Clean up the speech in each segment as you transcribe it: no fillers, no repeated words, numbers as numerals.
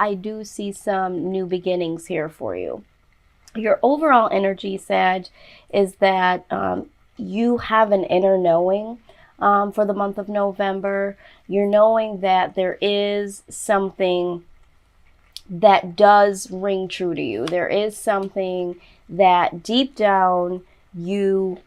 I do see some new beginnings here for you. Your overall energy, Sag, is that you have an inner knowing for the month of November. You're knowing that there is something that does ring true to you. There is something that deep down you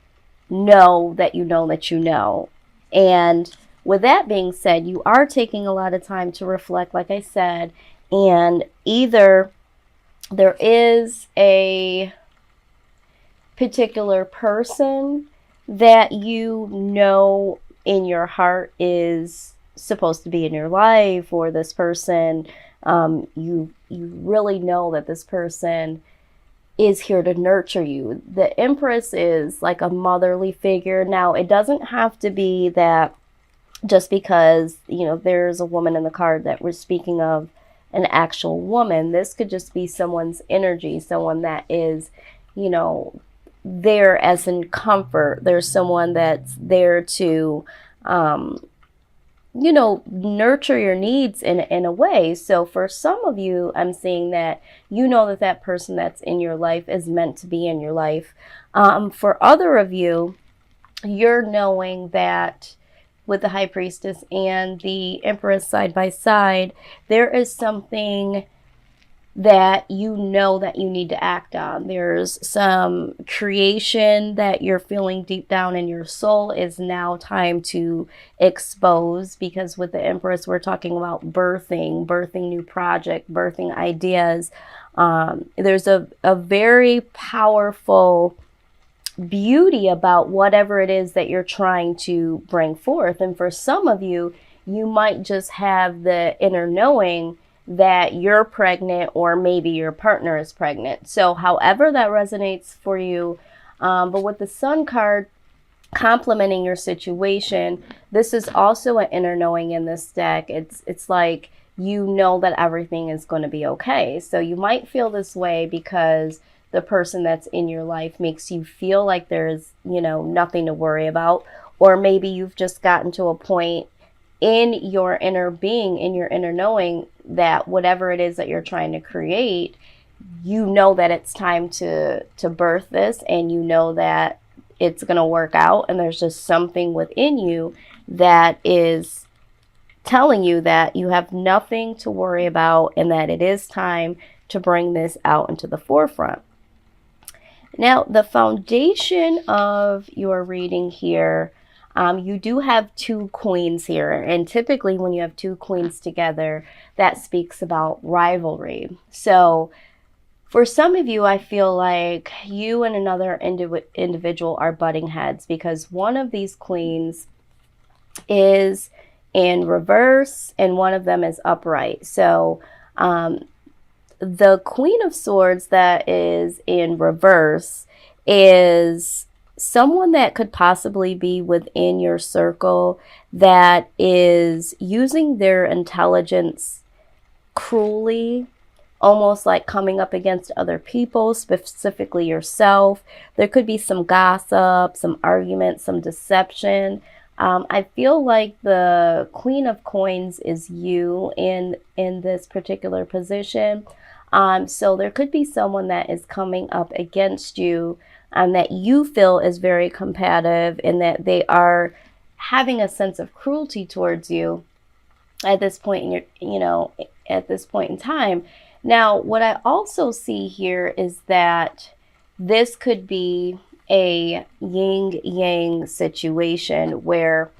know that you know that you know. And with that being said, you are taking a lot of time to reflect, like I said, and either there is a particular person that you know in your heart is supposed to be in your life, or this person, you really know that this person is here to nurture you. The Empress is like a motherly figure. Now, it doesn't have to be that just because, there's a woman in the card that we're speaking of, an actual woman. This could just be someone's energy, someone that is, there as in comfort. There's someone that's there to, nurture your needs in a way. So for some of you, I'm seeing that that person that's in your life is meant to be in your life. For other of you, you're knowing that with the High Priestess and the Empress side by side, there is something that you know that you need to act on. There's some creation that you're feeling deep down in your soul is now time to expose, because with the Empress, we're talking about birthing new project, birthing ideas. There's a very powerful beauty about whatever it is that you're trying to bring forth. And for some of you, you might just have the inner knowing that you're pregnant, or maybe your partner is pregnant. So however that resonates for you, but with the Sun card complementing your situation, this is also an inner knowing in this deck. It's like you know that everything is going to be okay. So you might feel this way because the person that's in your life makes you feel like there's, nothing to worry about. Or maybe you've just gotten to a point in your inner being, in your inner knowing, that whatever it is that you're trying to create, you know that it's time to birth this, and you know that it's going to work out. And there's just something within you that is telling you that you have nothing to worry about, and that it is time to bring this out into the forefront. Now, the foundation of your reading here, you do have two queens here. And typically when you have two queens together, that speaks about rivalry. So for some of you, I feel like you and another individual are butting heads, because one of these queens is in reverse and one of them is upright. So the Queen of Swords that is in reverse is someone that could possibly be within your circle that is using their intelligence cruelly, almost like coming up against other people, specifically yourself. There could be some gossip, some argument, some deception. I feel like the Queen of Coins is you in this particular position. So there could be someone that is coming up against you that you feel is very combative, and that they are having a sense of cruelty towards you at this point at this point in time. Now, what I also see here is that this could be a yin-yang situation where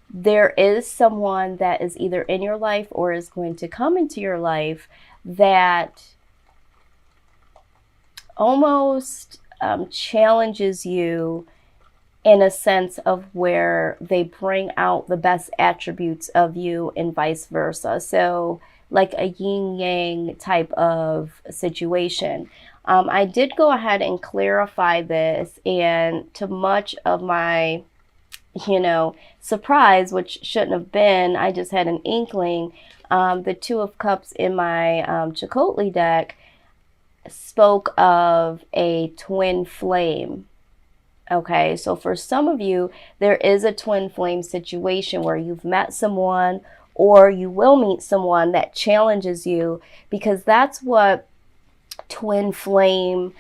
there is someone that is either in your life or is going to come into your life that almost challenges you in a sense of where they bring out the best attributes of you and vice versa. So like a yin-yang type of situation. I did go ahead and clarify this, and to much of my, surprise, which shouldn't have been, I just had an inkling. The Two of Cups in my Chakotay deck spoke of a twin flame. Okay, so for some of you, there is a twin flame situation where you've met someone, or you will meet someone that challenges you, because that's what twin flame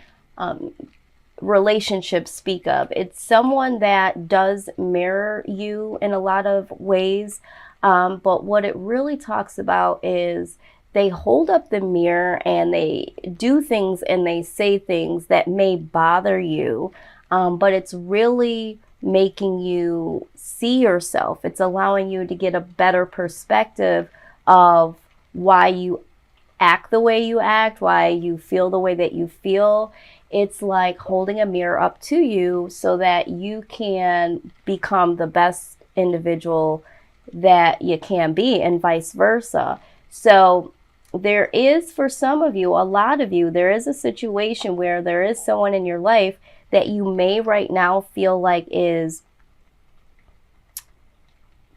relationships speak of. It's someone that does mirror you in a lot of ways, but what it really talks about is they hold up the mirror and they do things and they say things that may bother you, but it's really making you see yourself. It's allowing you to get a better perspective of why you act the way you act, why you feel the way that you feel. It's like holding a mirror up to you so that you can become the best individual that you can be, and vice versa. So there is, for some of you, a lot of you, there is a situation where there is someone in your life that you may right now feel like is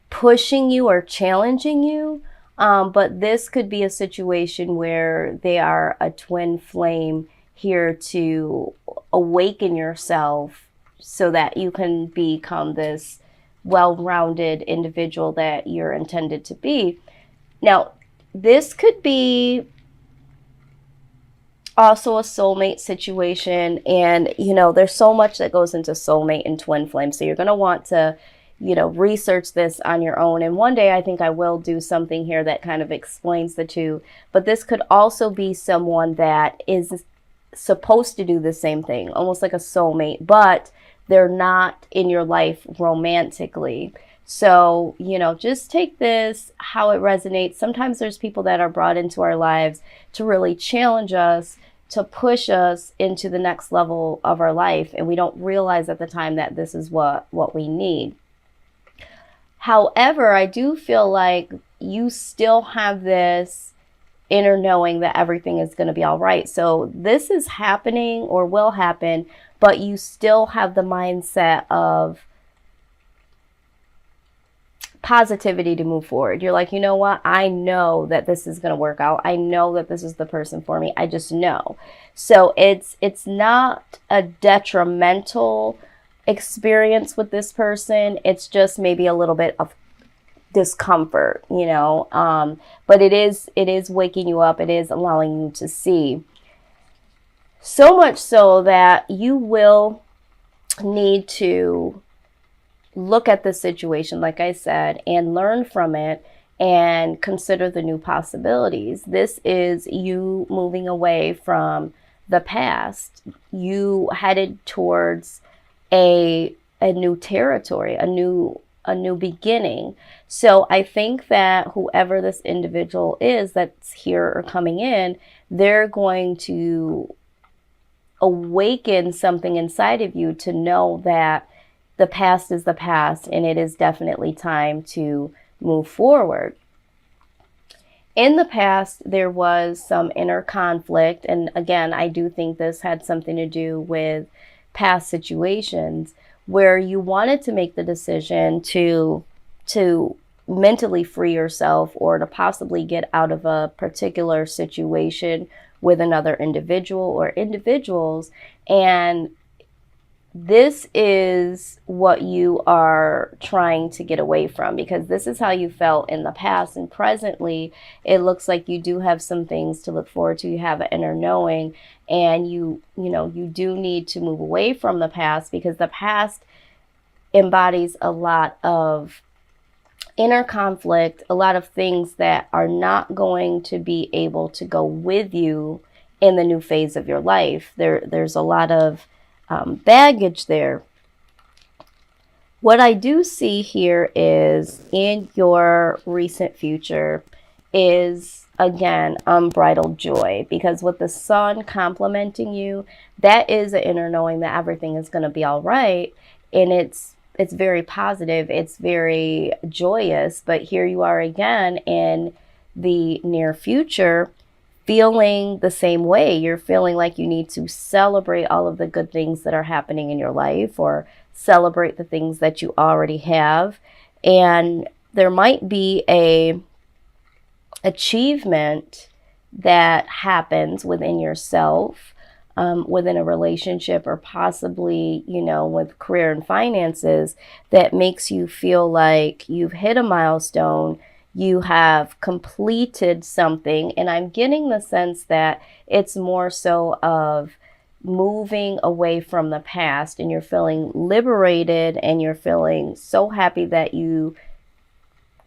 pushing you or challenging you. But this could be a situation where they are a twin flame here to awaken yourself so that you can become this well-rounded individual that you're intended to be. Now, this could be also a soulmate situation, and there's so much that goes into soulmate and twin flame, so you're going to want to research this on your own. And one day I think I will do something here that kind of explains the two. But this could also be someone that is supposed to do the same thing, almost like a soulmate, but they're not in your life romantically. So, just take this how it resonates. Sometimes there's people that are brought into our lives to really challenge us, to push us into the next level of our life. And we don't realize at the time that this is what we need. However, I do feel like you still have this inner knowing that everything is going to be all right. So this is happening or will happen, but you still have the mindset of positivity to move forward. You're like, you know what? I know that this is going to work out. I know that this is the person for me. I just know. So it's not a detrimental experience with this person. It's just maybe a little bit of discomfort, but it is waking you up. It is allowing you to see, so much so that you will need to look at the situation, like I said, and learn from it and consider the new possibilities. This is you moving away from the past. You headed towards a new territory, a new beginning. So I think that whoever this individual is that's here or coming in, they're going to awaken something inside of you to know that the past is the past and it is definitely time to move forward. In the past, there was some inner conflict. And again, I do think this had something to do with past situations where you wanted to make the decision to mentally free yourself or to possibly get out of a particular situation with another individual or individuals. And this is what you are trying to get away from, because this is how you felt in the past. And presently, it looks like you do have some things to look forward to. You have an inner knowing, and you do need to move away from the past, because the past embodies a lot of inner conflict, a lot of things that are not going to be able to go with you in the new phase of your life. There's a lot of baggage there. What I do see here is in your recent future is, again, unbridled joy, because with the sun complementing you, that is an inner knowing that everything is going to be all right. And it's very positive. It's very joyous. But here you are again in the near future, feeling the same way. You're feeling like you need to celebrate all of the good things that are happening in your life, or celebrate the things that you already have. And there might be a achievement that happens within yourself, within a relationship, or possibly, with career and finances, that makes you feel like you've hit a milestone. you have completed something. And I'm getting the sense that it's more so of moving away from the past, and you're feeling liberated, and you're feeling so happy that you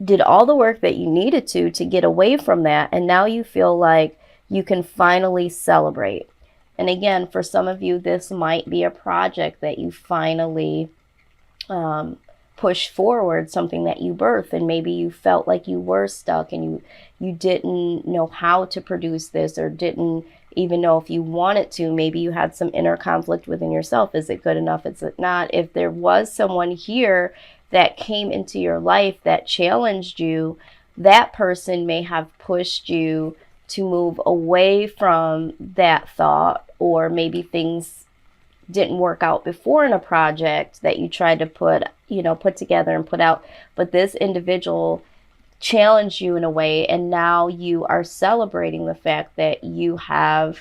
did all the work that you needed to get away from that. And now you feel like you can finally celebrate. And again, for some of you, this might be a project that you finally push forward, something that you birthed, and maybe you felt like you were stuck and you didn't know how to produce this, or didn't even know if you wanted to. Maybe you had some inner conflict within yourself. Is it good enough? Is it not? If there was someone here that came into your life that challenged you, that person may have pushed you to move away from that thought, or maybe things didn't work out before in a project that you tried to put together and put out. But this individual challenged you in a way, and now you are celebrating the fact that you have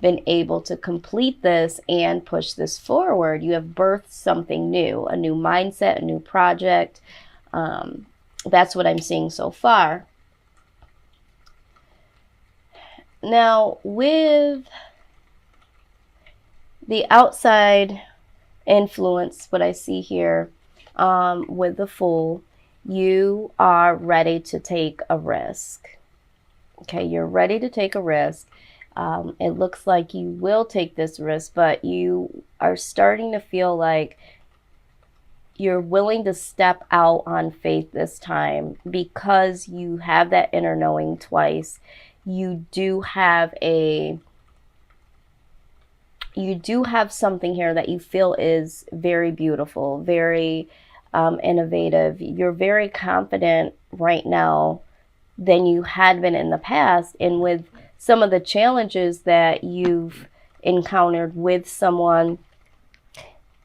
been able to complete this and push this forward. You have birthed something new, a new mindset, a new project. That's what I'm seeing so far. Now, with the outside influence, what I see here with the Fool, you are ready to take a risk. Okay, you're ready to take a risk. It looks like you will take this risk, but you are starting to feel like you're willing to step out on faith this time, because you have that inner knowing twice. You do have something here that you feel is very beautiful, very innovative. You're very confident right now than you had been in the past. And with some of the challenges that you've encountered with someone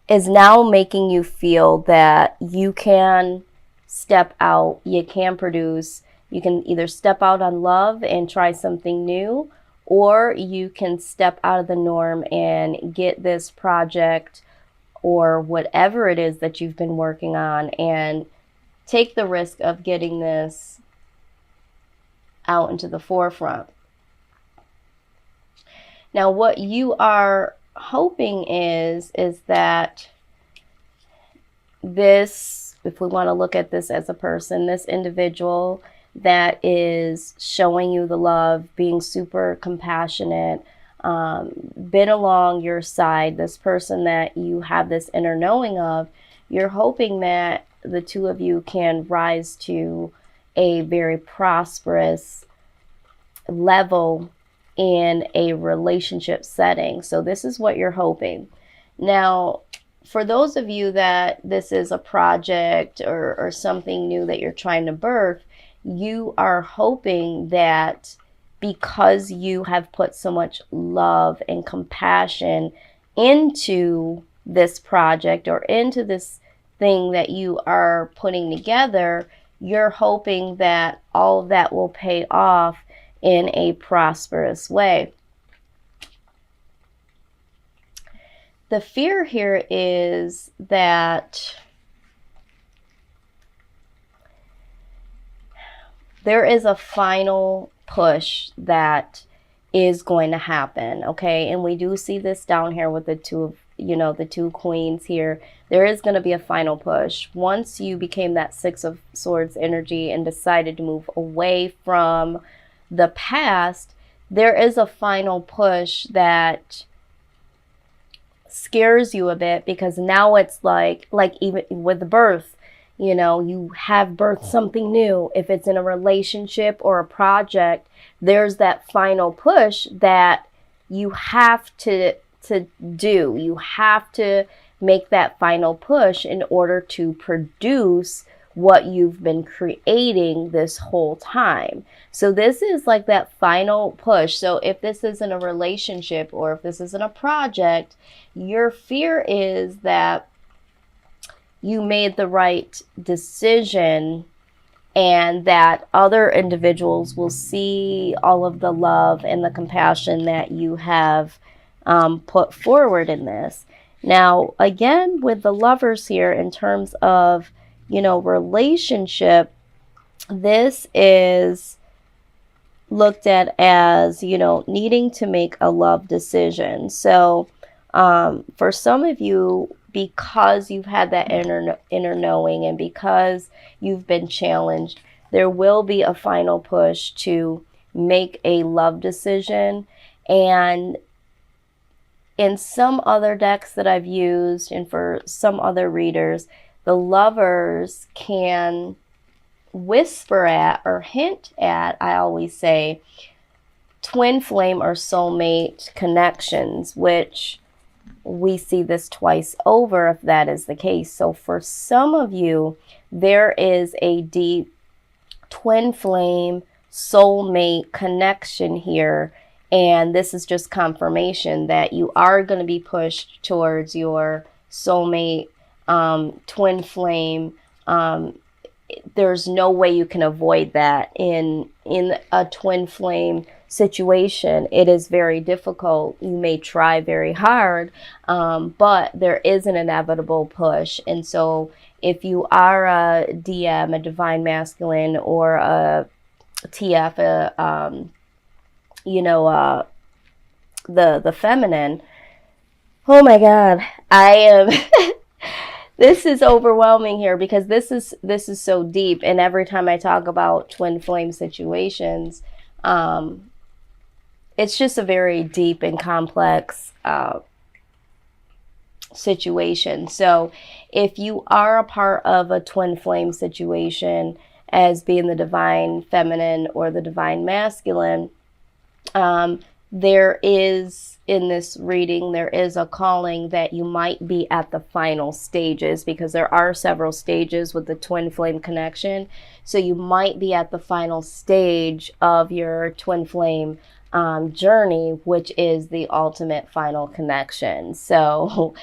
is now making you feel that you can step out, you can produce, you can either step out on love and try something new, or you can step out of the norm and get this project or whatever it is that you've been working on and take the risk of getting this out into the forefront. Now, what you are hoping is that this, if we want to look at this as a person, this individual that is showing you the love, being super compassionate, been along your side, this person that you have this inner knowing of, you're hoping that the two of you can rise to a very prosperous level in a relationship setting. So this is what you're hoping. Now, for those of you that this is a project or something new that you're trying to birth, you are hoping that because you have put so much love and compassion into this project or into this thing that you are putting together, you're hoping that all of that will pay off in a prosperous way. The fear here is that there is a final push that is going to happen, okay? And we do see this down here with the two queens here. There is going to be a final push. Once you became that Six of Swords energy and decided to move away from the past, there is a final push that scares you a bit, because now it's like even with birth, you have birthed something new. If it's in a relationship or a project, there's that final push that you have to do. You have to make that final push in order to produce what you've been creating this whole time. So this is like that final push. So if this isn't a relationship or if this isn't a project, your fear is that you made the right decision and that other individuals will see all of the love and the compassion that you have put forward in this. Now, again, with the Lovers here, in terms of, relationship, This is looked at as, needing to make a love decision. So for some of you, because you've had that inner knowing, and because you've been challenged, there will be a final push to make a love decision. And in some other decks that I've used, and for some other readers, the lovers can whisper at or hint at, I always say, twin flame or soulmate connections, which we see this twice over if that is the case. So for some of you, there is a deep twin flame soulmate connection here. And this is just confirmation that you are going to be pushed towards your soulmate, twin flame. There's no way you can avoid that in a twin flame situation. It is very difficult. You may try very hard, but there is an inevitable push. And so if you are a DM, a divine masculine, or a TF, the feminine, oh my God, I am this is overwhelming here, because this is so deep. And every time I talk about twin flame situations, it's just a very deep and complex situation. So if you are a part of a twin flame situation, as being the divine feminine or the divine masculine, there is, in this reading, there is a calling that you might be at the final stages, because there are several stages with the twin flame connection. So you might be at the final stage of your twin flame journey, which is the ultimate final connection. So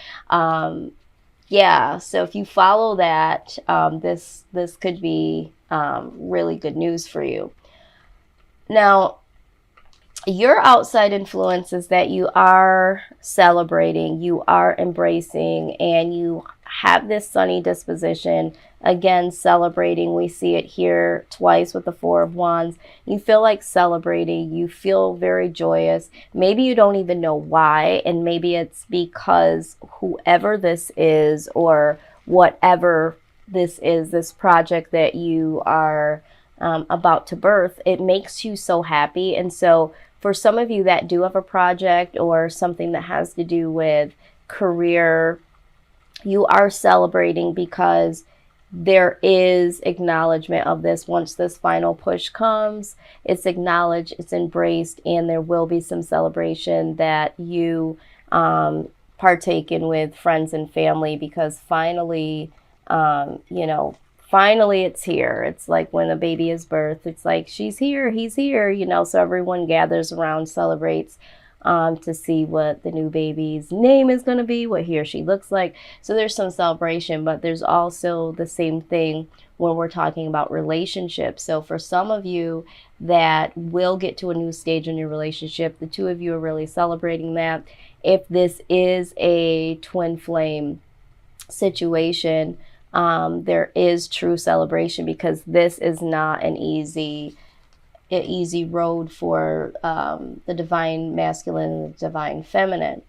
yeah, so if you follow that, this could be really good news for you. Now, your outside influences that you are celebrating, you are embracing, and you have this sunny disposition. Again, celebrating, we see it here twice with the Four of Wands. You feel like celebrating, you feel very joyous. Maybe you don't even know why, and maybe it's because whoever this is, or whatever this is, this project that you are about to birth, it makes you so happy. And so for some of you that do have a project or something that has to do with career, you are celebrating because there is acknowledgement of this. Once this final push comes, it's acknowledged, it's embraced, and there will be some celebration that you partake in with friends and family, because finally, finally it's here. It's like when a baby is birthed, it's like, she's here, he's here, so everyone gathers around, celebrates to see what the new baby's name is going to be, what he or she looks like. So there's some celebration, but there's also the same thing when we're talking about relationships. So for some of you that will get to a new stage in your relationship, the two of you are really celebrating that. If this is a twin flame situation, there is true celebration, because this is not an easy road for the divine masculine and the divine feminine.